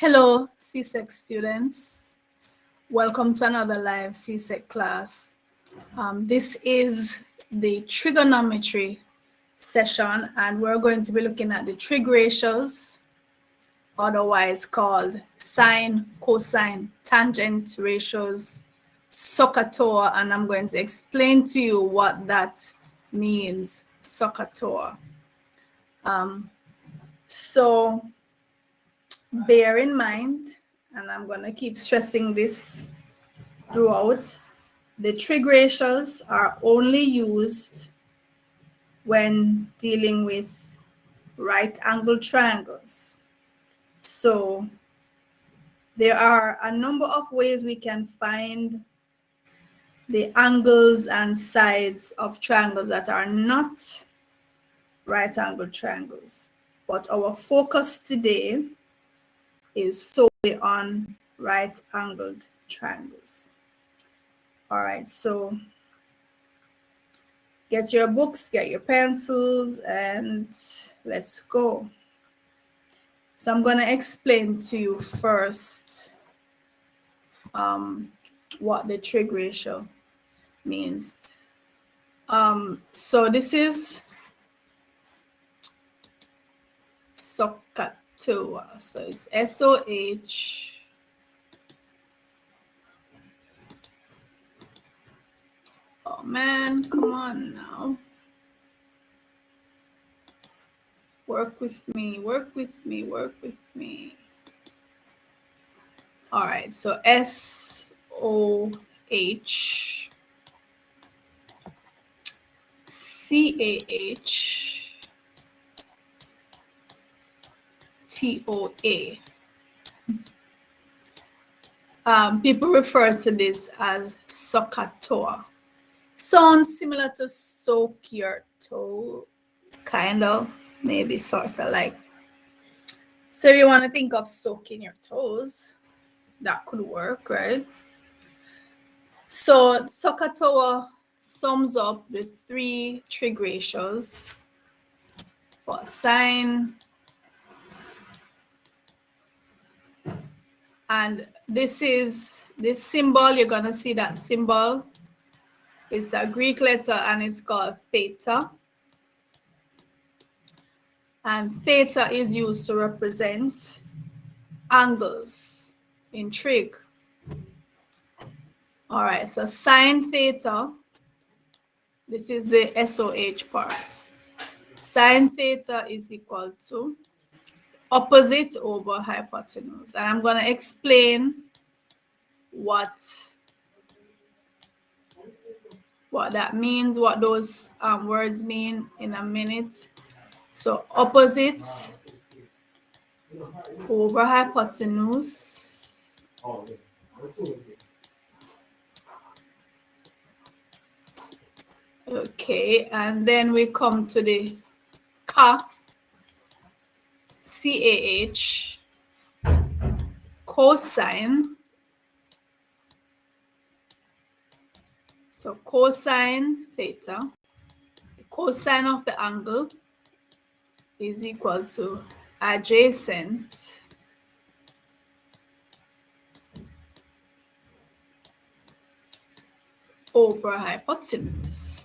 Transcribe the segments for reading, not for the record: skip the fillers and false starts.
Hello, CSEC students. Welcome to another live CSEC class. This is the trigonometry session, and we're going to be looking at the trig ratios, otherwise called sine, cosine, tangent ratios, SOHCAHTOA, and I'm going to explain to you what that means, SOHCAHTOA. So bear in mind, and I'm going to keep stressing this throughout, the trig ratios are only used when dealing with right angle triangles. So there are a number of ways we can find the angles and sides of triangles that are not right angle triangles. But our focus today is solely on right angled triangles. All right, so get your books, get your pencils, and let's go. So I'm going to explain to you first what the trig ratio means. So this is SOHCAHTOA. So it's SOH. Oh man, come on now. Work with me, work with me, work with me. All right, so SOHCAHTOA. People refer to this as SOHCAHTOA. Sounds similar to soak your toe, kind of, maybe sort of like. So if you want to think of soaking your toes, that could work, right? So SOHCAHTOA sums up the three trig ratios for sine, and this symbol, you're going to see that symbol. It's a Greek letter and it's called theta. And theta is used to represent angles in trig. All right, so sine theta, this is the SOH part. Sine theta is equal to opposite over hypotenuse. And I'm going to explain what that means, what those words mean in a minute. So opposite over hypotenuse. Okay, and then we come to the CAH, cosine. So cosine theta, the cosine of the angle is equal to adjacent over hypotenuse.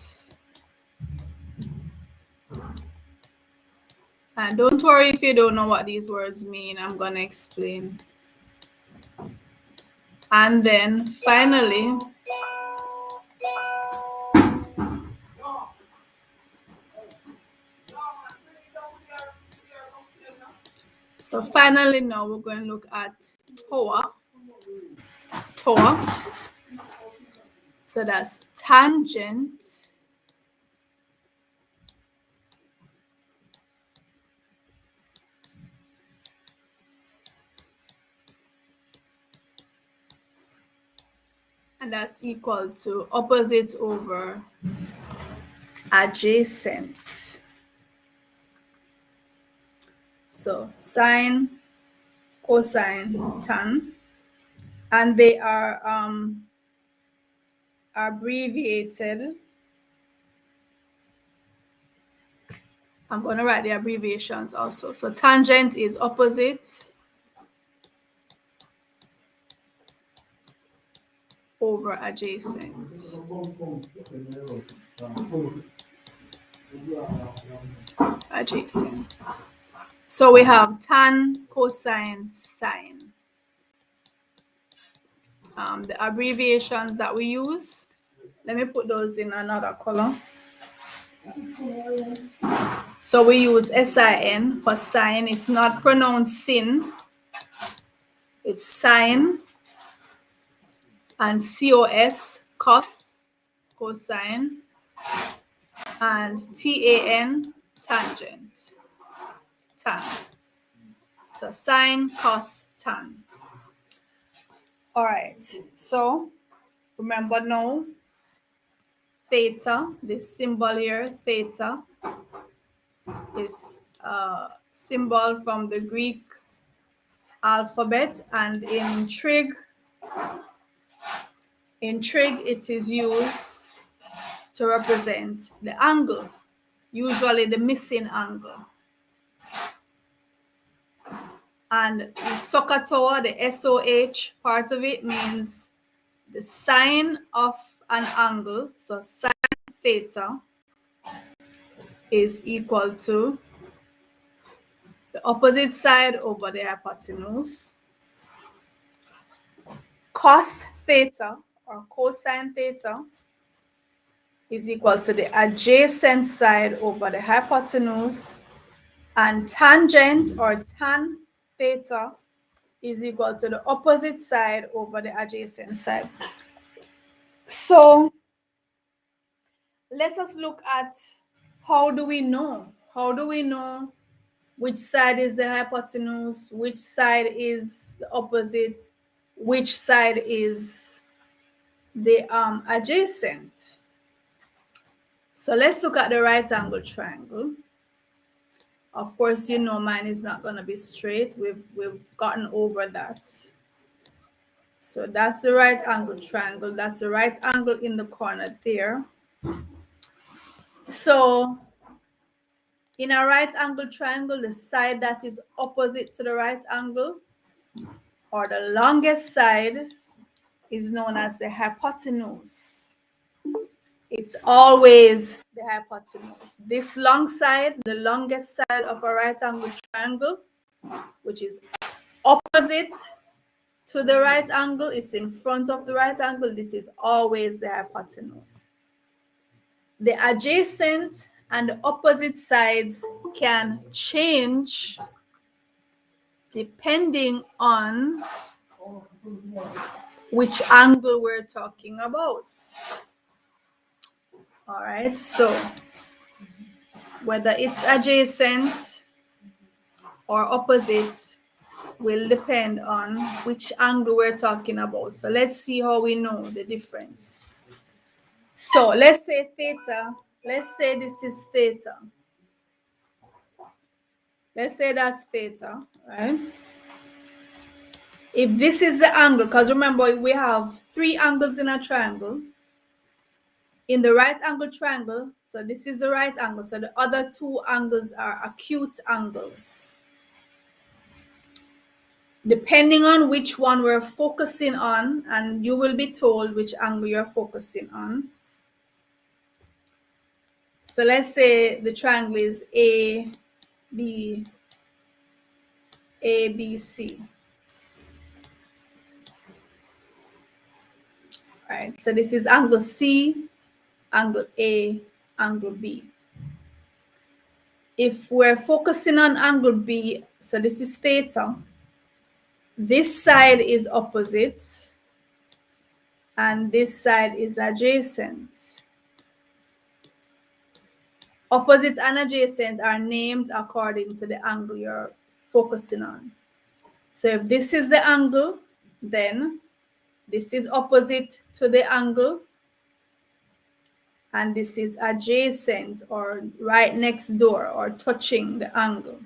And don't worry if you don't know what these words mean, I'm going to explain. And then finally, now we're going to look at TOA. So that's tangent and that's equal to opposite over adjacent. So sine, cosine, tan, and they are abbreviated. I'm going to write the abbreviations also. So tangent is opposite over adjacent. Adjacent. So we have tan, cosine, sine. The abbreviations that we use, let me put those in another color. So we use SIN for sine. It's not pronounced sin. It's sine. And COS, cos, cosine. And TAN, tangent. Tan. So sine, cos, tan. All right. So remember now, theta, this symbol here, theta, is a symbol from the Greek alphabet, and in trig it is used to represent the angle, usually the missing angle. And in SOHCAHTOA, the SOH part of it means the sine of an angle. So sine theta is equal to the opposite side over the hypotenuse. Cos theta or cosine theta is equal to the adjacent side over the hypotenuse. And tangent or tan theta is equal to the opposite side over the adjacent side. So let us look at how do we know? How do we know which side is the hypotenuse, which side is the opposite, which side is the adjacent? So let's look at the right angle triangle. Of course, you know mine is not going to be straight. We've gotten over that. So that's the right angle triangle. That's the right angle in the corner there. So in a right angle triangle, the side that is opposite to the right angle, or the longest side, is known as the hypotenuse. It's always the hypotenuse. This long side, the longest side of a right angle triangle, which is opposite to the right angle, it's in front of the right angle, this is always the hypotenuse. The adjacent and the opposite sides can change depending on which angle we're talking about. All right, so whether it's adjacent or opposite will depend on which angle we're talking about. So let's see how we know the difference. So let's say theta, let's say this is theta. Let's say that's theta, right? If this is the angle, because remember we have three angles in a triangle. In the right angle triangle, so this is the right angle, so the other two angles are acute angles. Depending on which one we're focusing on, and you will be told which angle you're focusing on. So let's say the triangle is A, B, C. All right, so this is angle C, angle A, angle B. If we're focusing on angle B, so this is theta, this side is opposite and this side is adjacent. Opposite and adjacent are named according to the angle you're focusing on. So if this is the angle, then this is opposite to the angle, and this is adjacent or right next door or touching the angle.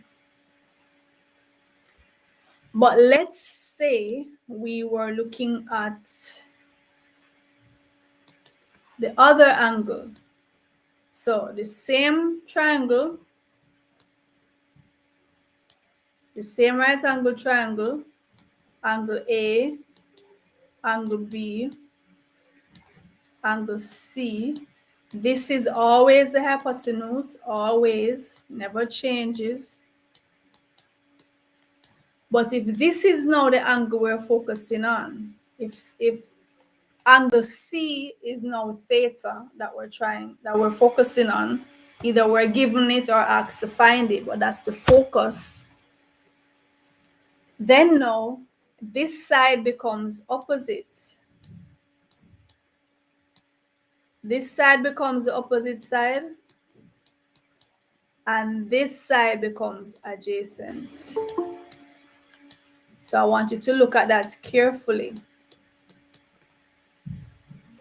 But let's say we were looking at the other angle. So the same triangle, the same right angle triangle, angle A, angle B, angle C. This is always the hypotenuse, always, never changes. But if this is now the angle we're focusing on, if angle C is now theta that we're focusing on, either we're given it or asked to find it, but that's the focus. Then now this side becomes opposite. This side becomes the opposite side, and this side becomes adjacent. So I want you to look at that carefully.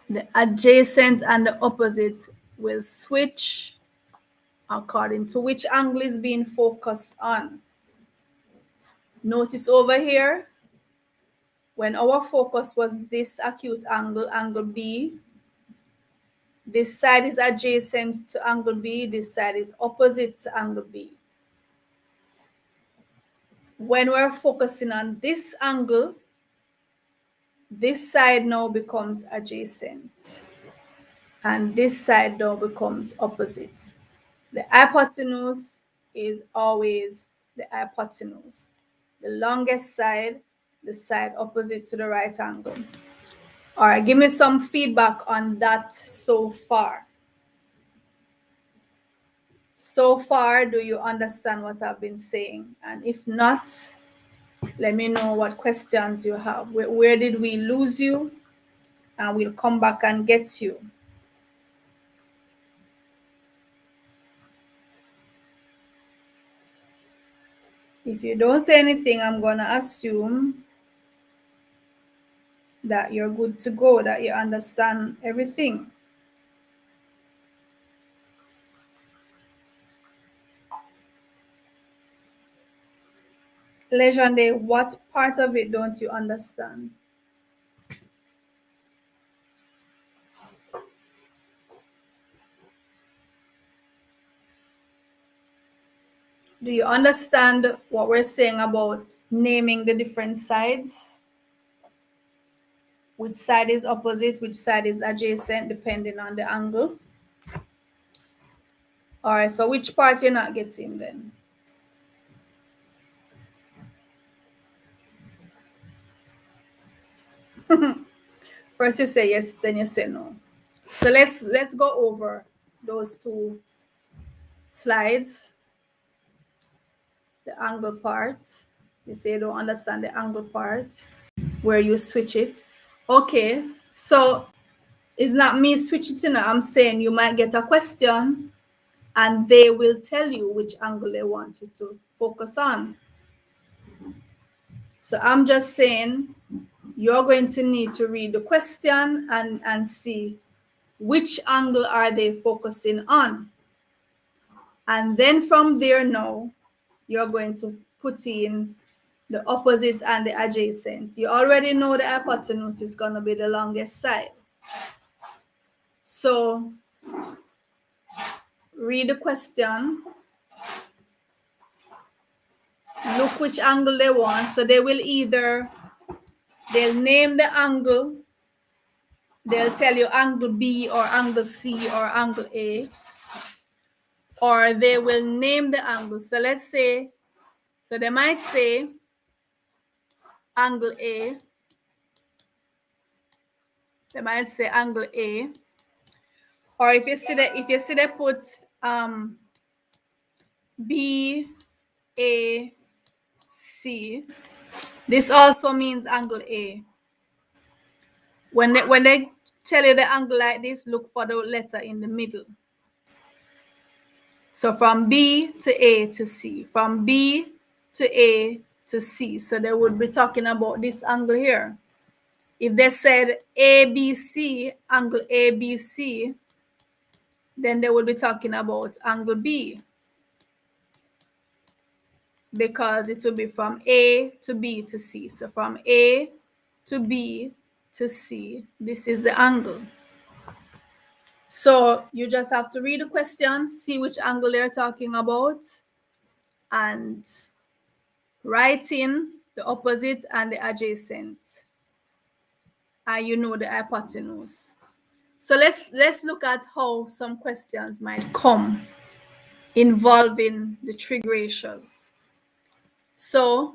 The adjacent and the opposite will switch according to which angle is being focused on. Notice over here, when our focus was this acute angle, angle B, this side is adjacent to angle B, this side is opposite to angle B. When we're focusing on this angle, this side now becomes adjacent, and this side now becomes opposite. The hypotenuse is always the hypotenuse. The longest side, the side opposite to the right angle. All right, give me some feedback on that so far. So far, do you understand what I've been saying? And if not, let me know what questions you have. Where did we lose you? And we'll come back and get you. If you don't say anything, I'm going to assume that you're good to go, that you understand everything. Legende, what part of it don't you understand? Do you understand what we're saying about naming the different sides? Which side is opposite, which side is adjacent, depending on the angle? All right, so which part you're not getting then? First you say yes, then you say no. So let's go over those two slides. The angle part. You say you don't understand the angle part, where you switch it. Okay, so it's not me switching it, I'm saying you might get a question and they will tell you which angle they want you to focus on. So I'm just saying you're going to need to read the question and see which angle are they focusing on. And then from there now, you're going to put in the opposite and the adjacent. You already know the hypotenuse is going to be the longest side. So read the question, look which angle they want. So they will they'll name the angle, they'll tell you angle B or angle C or angle A, or they will name the angle. So let's say, so they might say angle A, they might say angle A, or if you see they put B, A, C, this also means angle A. When they tell you the angle like this, look for the letter in the middle. So from B to A to C, from B to A to C. So they would be talking about this angle here. If they said ABC, angle ABC, then they would be talking about angle B, because it will be from A to B to C. So from A to B to C, this is the angle. So you just have to read the question, see which angle they're talking about, and write in the opposite and the adjacent. And you know the hypotenuse. So let's look at how some questions might come involving the trig ratios. So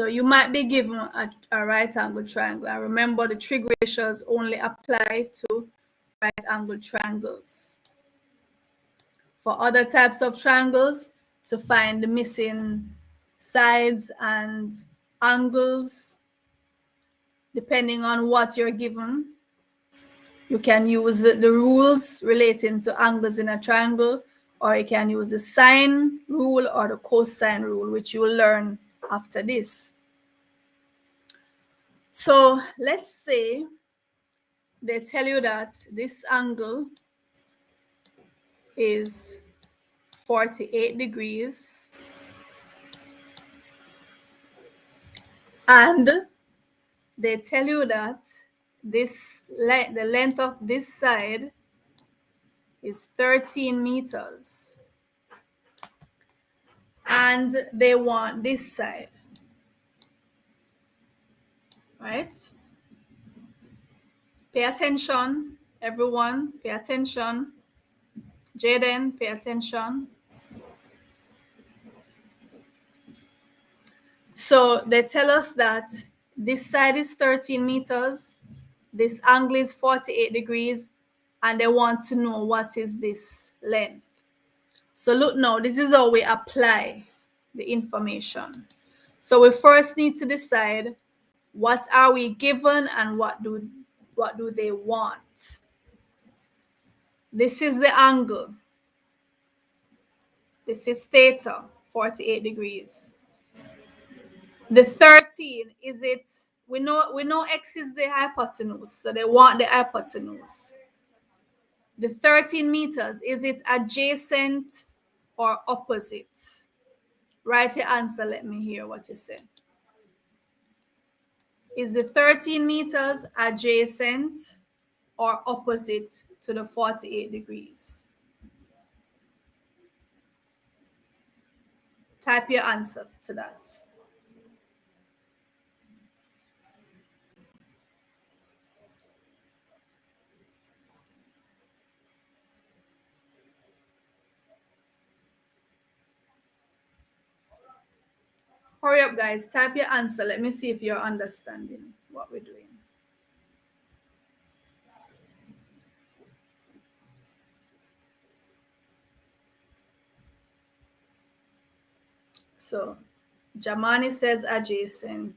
you might be given a right angle triangle. And remember, the trig ratios only apply to right angle triangles. For other types of triangles, to find the missing sides and angles, depending on what you're given, you can use the rules relating to angles in a triangle, or you can use the sine rule or the cosine rule, which you will learn after this. So let's say they tell you that this angle is 48 degrees and they tell you that the length of this side is 13 meters and they want this side, right? Pay attention, everyone, pay attention. Jaden, pay attention. So they tell us that this side is 13 meters, this angle is 48 degrees, and they want to know what is this length. So look now, this is how we apply the information. So we first need to decide what are we given and what do they want. This is the angle. This is theta, 48 degrees. The 13, is it, we know x is the hypotenuse, so they want the hypotenuse. The 13 meters, is it adjacent or opposite? Write your answer, let me hear what you say. Is the 13 meters adjacent or opposite to the 48 degrees? Type your answer to that. Hurry up, guys. Type your answer. Let me see if you're understanding what we're doing. So, Jamani says adjacent.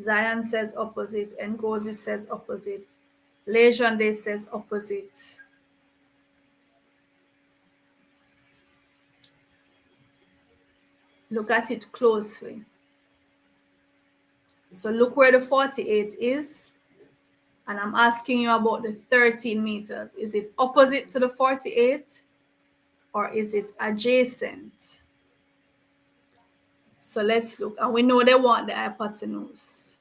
Zion says opposite. Ngozi says opposite. Lejonde says opposite. Look at it closely. So look where the 48 is. And I'm asking you about the 13 meters. Is it opposite to the 48 or is it adjacent? So let's look. And we know they want the hypotenuse.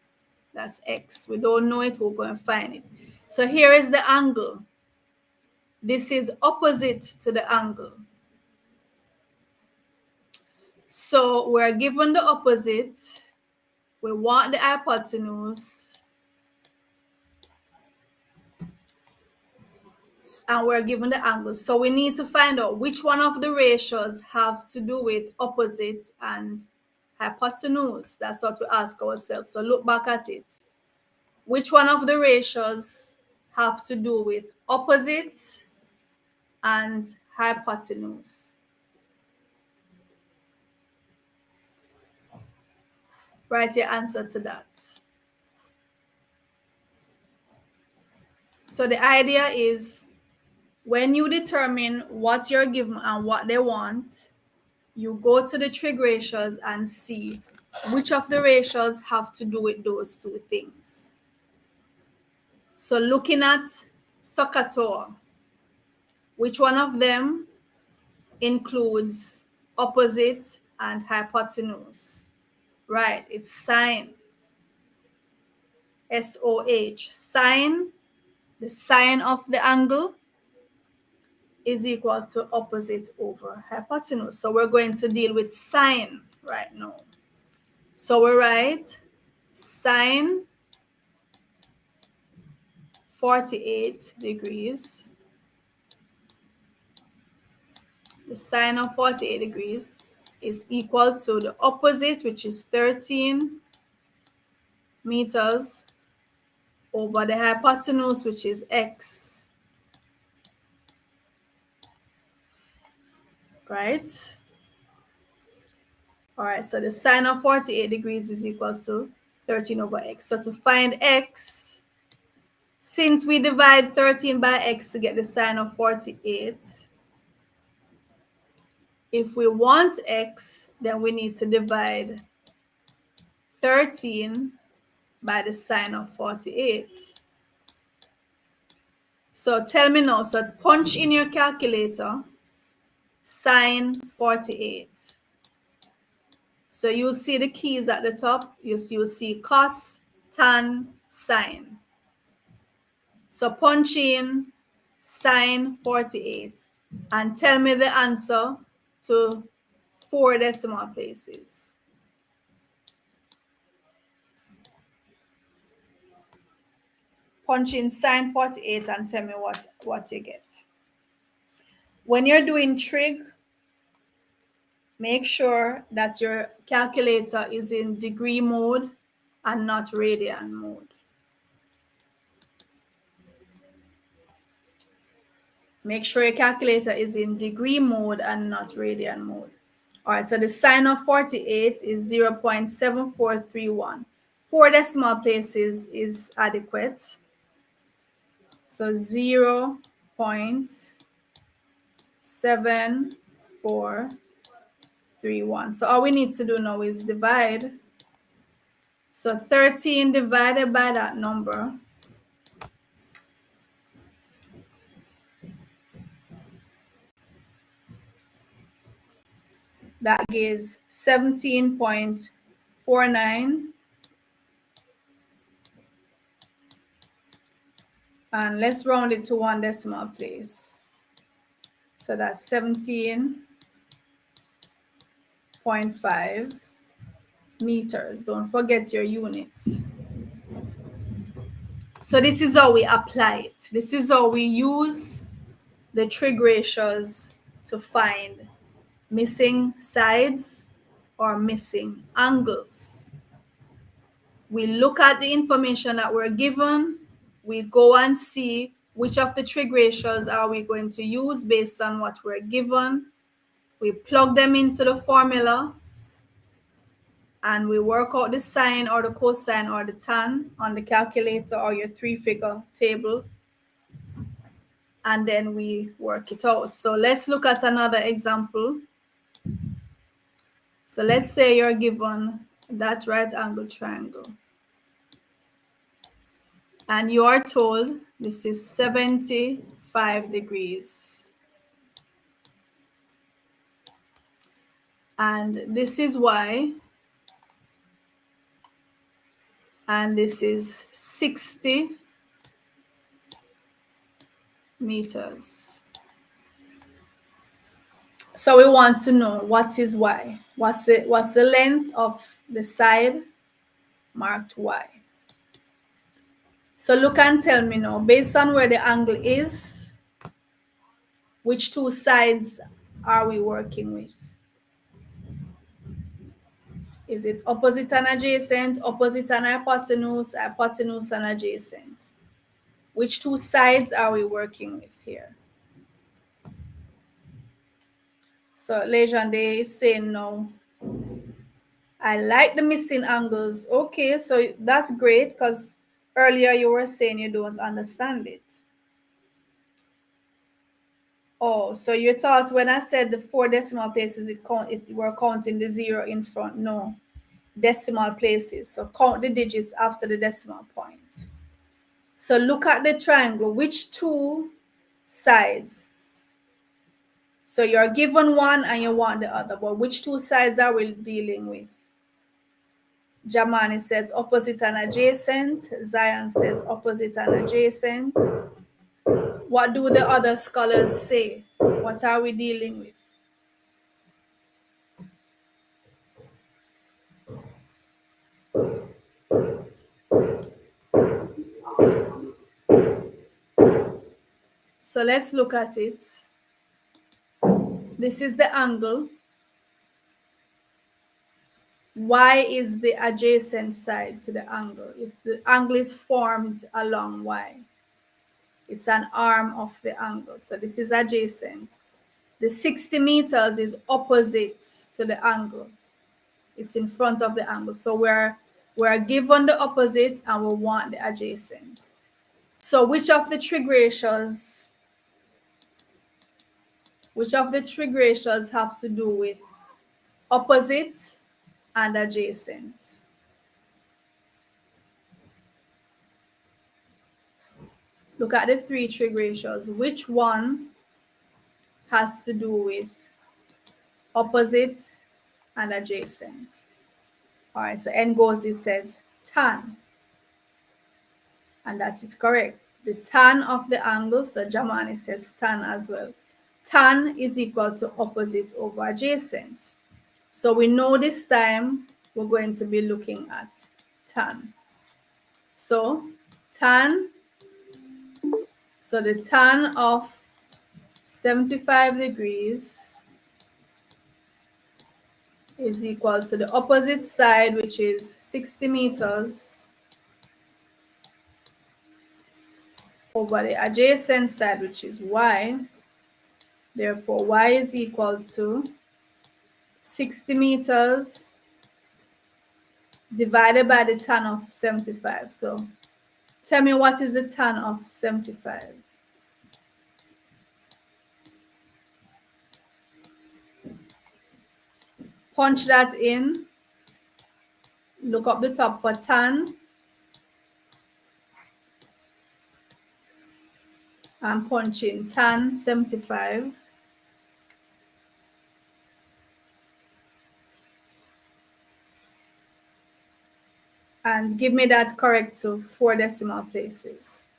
That's x. We don't know it. We're going to find it. So here is the angle. This is opposite to the angle. So we're given the opposite. We want the hypotenuse. And we're given the angle. So we need to find out which one of the ratios have to do with opposite and hypotenuse. That's what we ask ourselves. So look back at it. Which one of the ratios have to do with opposite and hypotenuse? Write your answer to that. So the idea is when you determine what you're given and what they want, you go to the trig ratios and see which of the ratios have to do with those two things. So looking at SOHCAHTOA, which one of them includes opposite and hypotenuse? Right, it's sine. SOH, sine, the sine of the angle is equal to opposite over hypotenuse. So we're going to deal with sine right now. So we write sine 48 degrees, the sine of 48 degrees is equal to the opposite, which is 13 meters, over the hypotenuse, which is x, right? All right, so the sine of 48 degrees is equal to 13 over x. So to find x, since we divide 13 by x to get the sine of 48, if we want x, then we need to divide 13 by the sine of 48. So tell me now, so punch in your calculator, sine 48. So you'll see the keys at the top. You'll see cos, tan, sine. So punch in sine 48 and tell me the answer to 4 decimal places. Punch in sine 48 and tell me what you get. When you're doing trig, make sure that your calculator is in degree mode and not radian mode. Make sure your calculator is in degree mode and not radian mode. All right, so the sine of 48 is 0.7431. 4 decimal places is adequate. So 0.7431. So all we need to do now is divide. So 13 divided by that number that gives 17.49. And let's round it to 1 decimal place. So that's 17.5 meters. Don't forget your units. So this is how we apply it. This is how we use the trig ratios to find missing sides or missing angles. We look at the information that we're given. We go and see which of the trig ratios are we going to use based on what we're given. We plug them into the formula and we work out the sine or the cosine or the tan on the calculator or your 3-figure table, and then we work it out. So let's look at another example. So let's say you're given that right angle triangle and you are told this is 75 degrees. And this is y, and this is 60 meters. So we want to know what is y. What's the length of the side marked y? So look and tell me now, based on where the angle is, which 2 sides are we working with? Is it opposite and adjacent, opposite and hypotenuse, hypotenuse and adjacent? Which 2 sides are we working with here? So Legende is saying no. I like the missing angles. Okay, so that's great because earlier you were saying you don't understand it. Oh, so you thought when I said the 4 decimal places, we're counting the 0 in front. No, decimal places. So count the digits after the decimal point. So look at the triangle. Which 2 sides? So you're given one and you want the other, but which 2 sides are we dealing with? Jamani says opposite and adjacent. Zion says opposite and adjacent. What do the other scholars say? What are we dealing with? So let's look at it. This is the angle. Y is the adjacent side to the angle. The angle is formed along Y. It's an arm of the angle. So this is adjacent. The 60 meters is opposite to the angle. It's in front of the angle. So we're given the opposite and we want the adjacent. So which of the trig ratios have to do with opposite and adjacent? Look at the three trig ratios. Which one has to do with opposite and adjacent? All right, so N goes, it says tan. And that is correct. The tan of the angle, so Jamani says tan as well. Tan is equal to opposite over adjacent. So we know this time we're going to be looking at tan. So tan, so the tan of 75 degrees is equal to the opposite side, which is 60 meters, over the adjacent side, which is y. Therefore, y is equal to 60 meters divided by the tan of 75. So tell me, what is the tan of 75? Punch that in. Look up the top for tan. I'm punching tan 75. And give me that correct to 4 decimal places.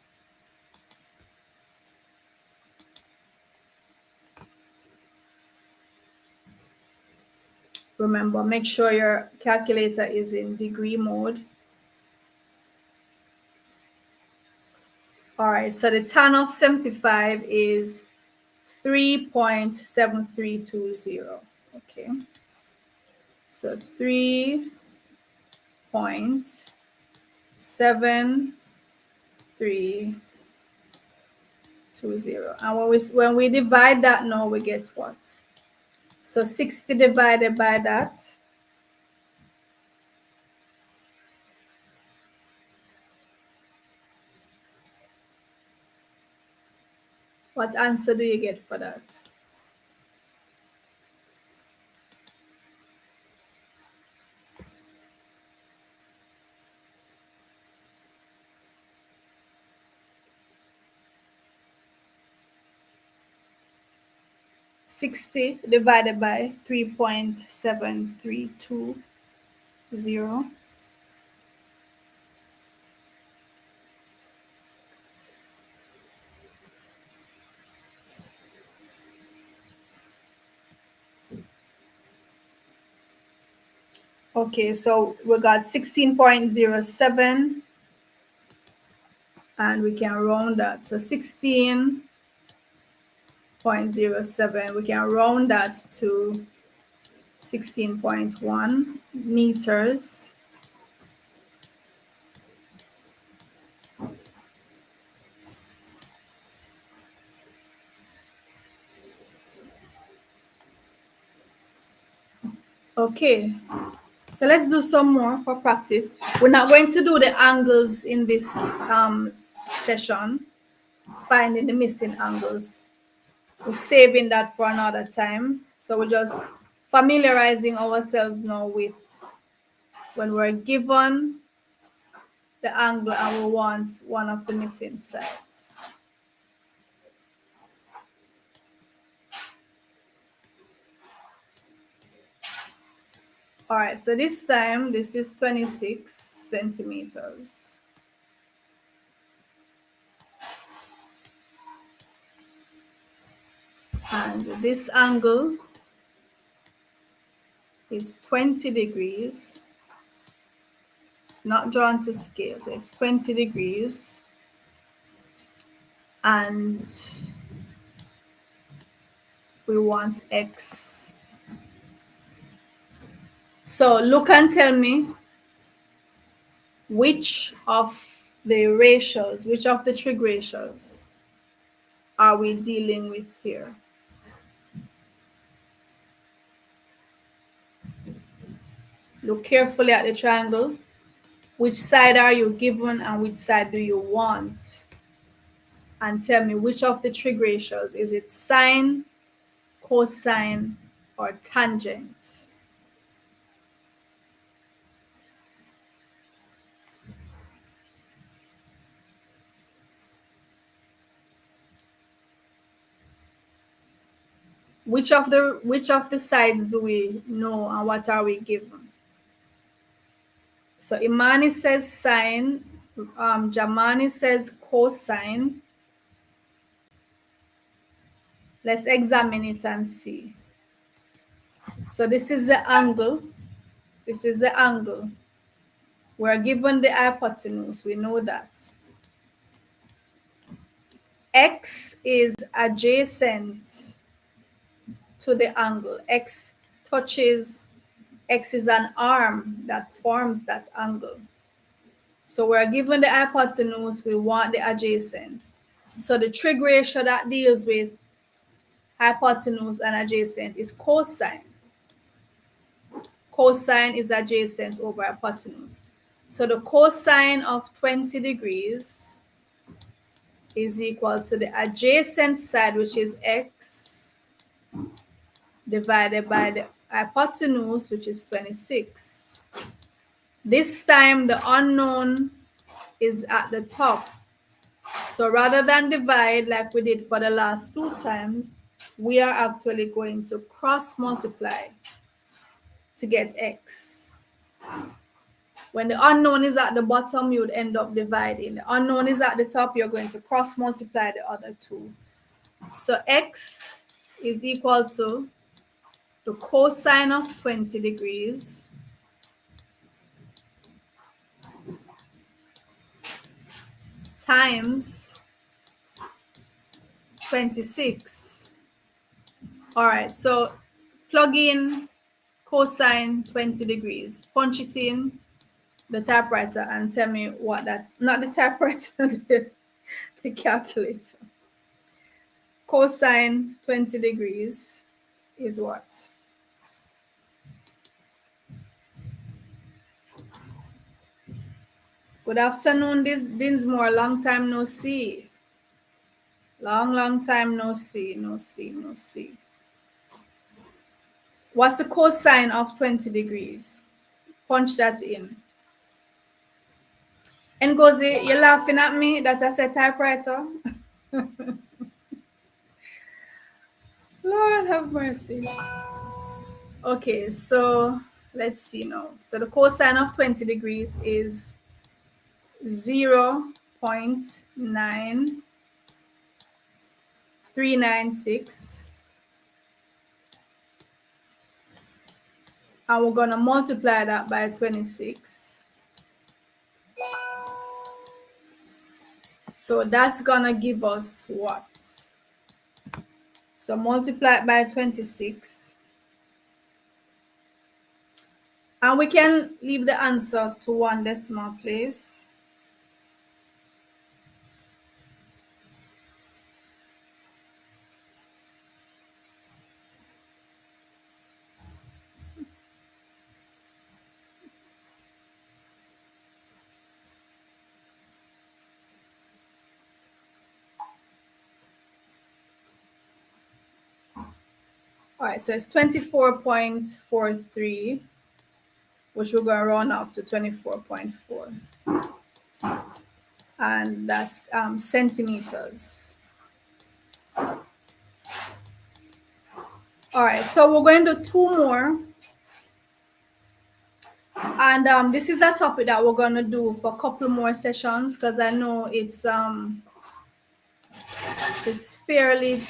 Remember, make sure your calculator is in degree mode. All right, so the tan of 75 is 3.7320. Okay. So 3.7320. And when we divide that now, we get what? So 60 divided by that. What answer do you get for that? $60 divided by 3.7320. Okay, so we got 16.07, and we can round that. So 16.07, we can round that to 16.1 meters. Okay, so let's do some more for practice. We're not going to do the angles in this session, finding the missing angles. We're saving that for another time. So we're just familiarizing ourselves now with when we're given the angle and we want one of the missing sides. All right, so this time, this is 26 centimeters. And this angle is 20 degrees. It's not drawn to scale, so it's 20 degrees. And we want x. So look and tell me which of the ratios, which of the trig ratios are we dealing with here? Look carefully at the triangle. Which side are you given and which side do you want? And tell me which of the trig ratios. Is it sine, cosine, or tangent? Which of the sides do we know and what are we given? So Imani says sine, Jamani says cosine. Let's examine it and see. So this is the angle. This is the angle. We're given the hypotenuse. We know that. X is adjacent to the angle. X is an arm that forms that angle. So we're given the hypotenuse, we want the adjacent. So the trig ratio that deals with hypotenuse and adjacent is cosine. Cosine is adjacent over hypotenuse. So the cosine of 20 degrees is equal to the adjacent side, which is x, divided by the hypotenuse, which is 26. This time the unknown is at the top. So rather than divide like we did for the last two times, we are actually going to cross multiply to get x. When the unknown is at the bottom, you would end up dividing. The unknown is at the top, you're going to cross multiply the other two. So x is equal to the cosine of 20 degrees times 26. All right, so plug in cosine 20 degrees, punch it in the typewriter and tell me what that, not the typewriter, the calculator. Cosine 20 degrees is what? Good afternoon, Dinsmore. Long time no see. Long time no see. What's the cosine of 20 degrees? Punch that in. Ngozi, you're laughing at me that I said typewriter? Lord have mercy. Okay, so let's see now. So the cosine of 20 degrees is 0.9396. And we're going to multiply that by 26. So that's going to give us what? So multiply it by 26. And we can leave the answer to one decimal place. All right, so it's 24.43, which we're going to round up to 24.4. And that's centimeters. All right, so we're going to do two more. And this is a topic that we're going to do for a couple more sessions because I know it's fairly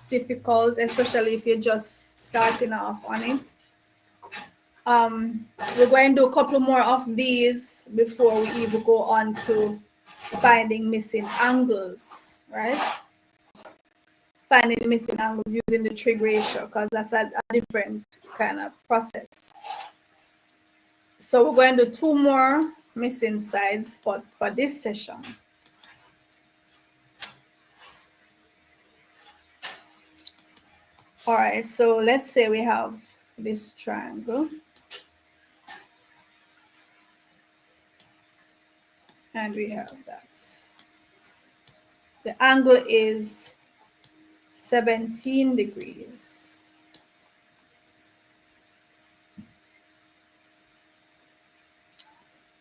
difficult, especially if you're just starting off on it. We're going to do a couple more of these before we even go on to finding missing angles, right? finding missing angles using the trig ratio, because that's a different kind of process. So we're going to do 2 more missing sides for this session. All right, so let's say we have this triangle. And we have that. The angle is 17 degrees.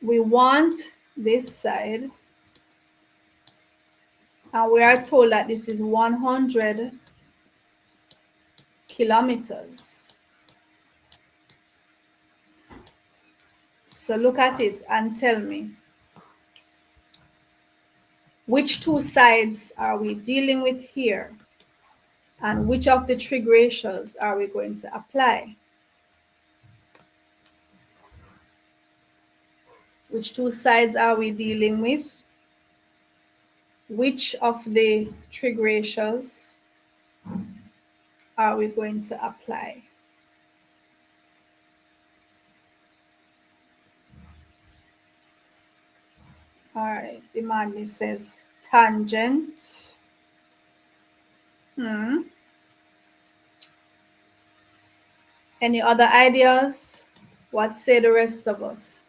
We want this side, and we are told that this is 100 kilometers. So look at it and tell me, which 2 sides are we dealing with here? And which of the trig ratios are we going to apply? Which 2 sides are we dealing with? Which of the trig ratios are we going to apply? All right, Imani says tangent. Any other ideas? What say the rest of us?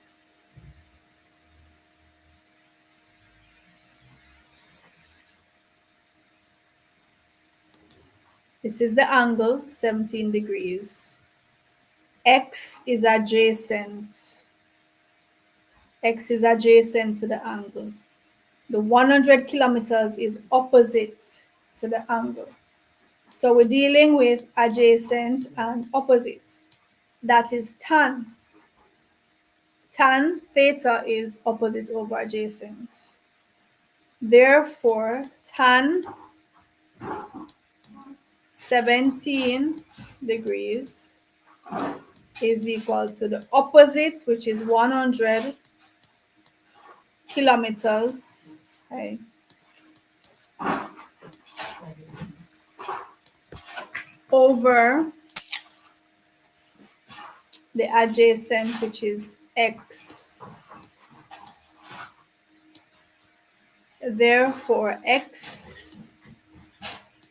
This is the angle, 17 degrees. X is adjacent. X is adjacent to the angle. The 100 kilometers is opposite to the angle. So we're dealing with adjacent and opposite. That is tan. Tan theta is opposite over adjacent. Therefore, tan 17 degrees is equal to the opposite, which is 100 kilometers, okay, over the adjacent, which is x. Therefore, x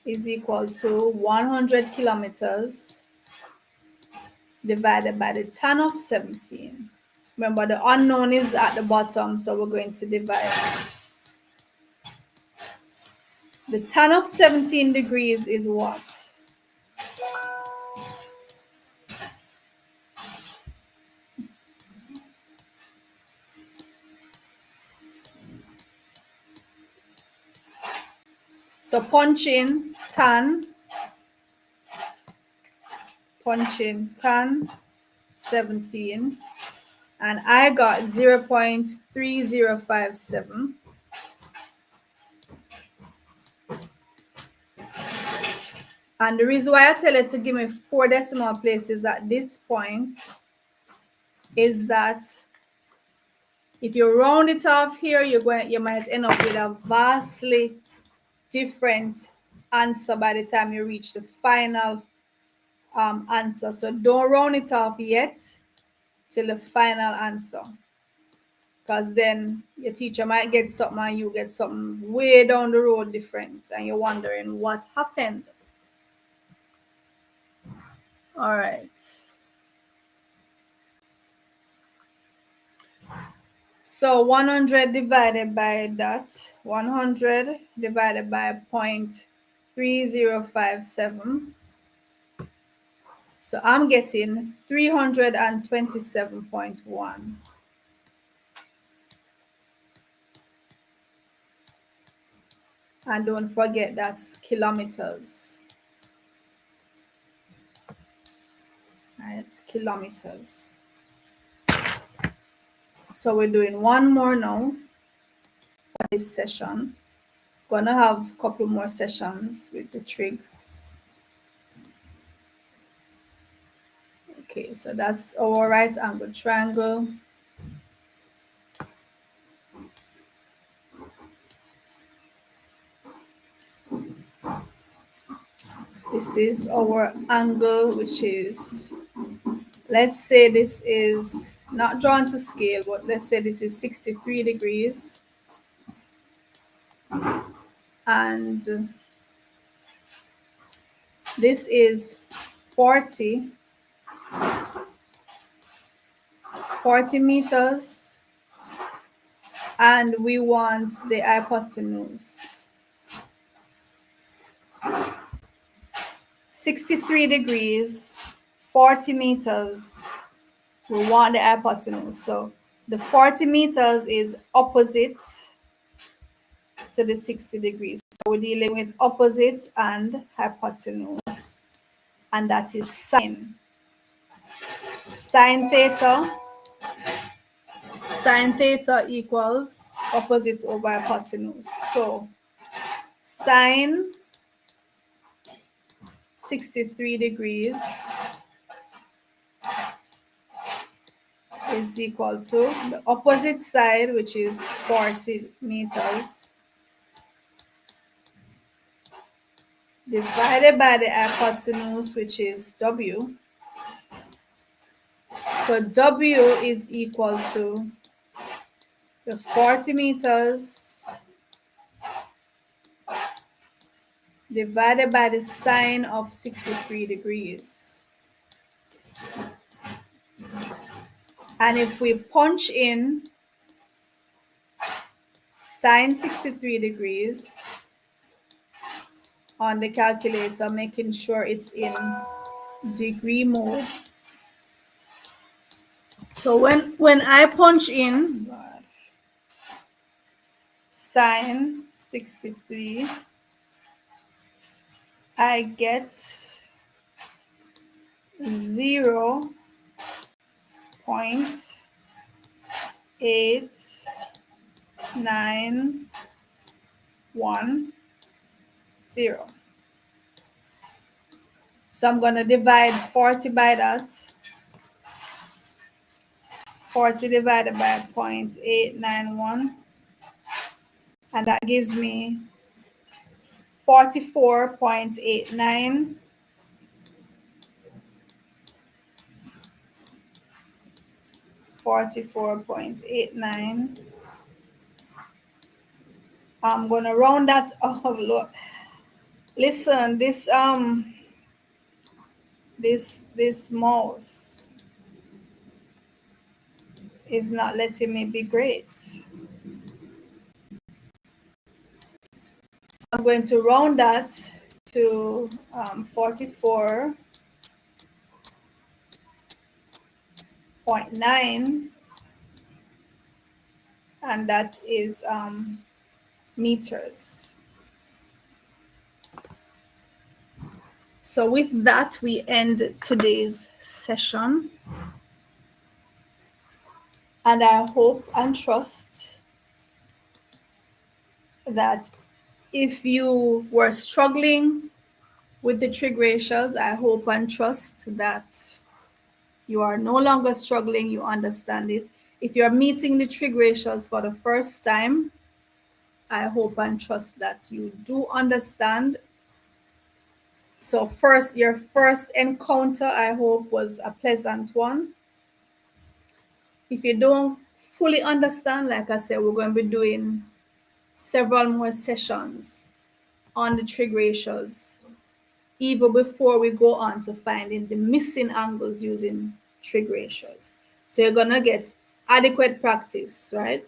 is equal to 100 kilometers divided by the tan of 17. Remember, the unknown is at the bottom, so we're going to divide. The tan of 17 degrees is what? So punch in tan 17, and I got 0.3057. And the reason why I tell you to give me 4 decimal places at this point is that if you round it off here, you might end up with a vastly different answer by the time you reach the final answer. So don't round it off yet till the final answer, because then your teacher might get something and you get something way down the road different, and you're wondering what happened. All right. So 100 divided by that, 100 divided by 0.3057. So I'm getting 327.1. And don't forget that's kilometers. Right, kilometers. So we're doing one more now for this session. Gonna have a couple more sessions with the trig. Okay, so that's our right angle triangle. This is our angle, which is, let's say this is not drawn to scale, but let's say this is 63 degrees. And this is 40 meters, and we want the hypotenuse. 63 degrees, 40 meters, we want the hypotenuse. So the 40 meters is opposite to the 60 degrees. So we're dealing with opposite and hypotenuse, and that is sine. Sine theta. Sine theta equals opposite over hypotenuse. So sine 63 degrees is equal to the opposite side, which is 40 meters, divided by the hypotenuse, which is W. So W is equal to the 40 meters divided by the sine of 63 degrees. And if we punch in sine 63 degrees on the calculator, making sure it's in degree mode. So when I punch in sine 63, I get 0.8910. So I'm going to divide 40 by that. 40 divided by 0.891. And that gives me 44.89. 44.89. I'm going to round that off. Look, listen, this mouse is not letting me be great. So I'm going to round that to 44.9, and that is meters. So with that, we end today's session. And I hope and trust that if you were struggling with the trig ratios, I hope and trust that you are no longer struggling, you understand it. If you're meeting the trig ratios for the first time, I hope and trust that you do understand. So your first encounter, I hope, was a pleasant one. If you don't fully understand, like I said, we're going to be doing several more sessions on the trig ratios, even before we go on to finding the missing angles using trig ratios. So you're going to get adequate practice, right?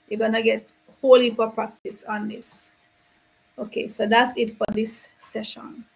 You're going to get a whole heap of practice on this. Okay, so that's it for this session.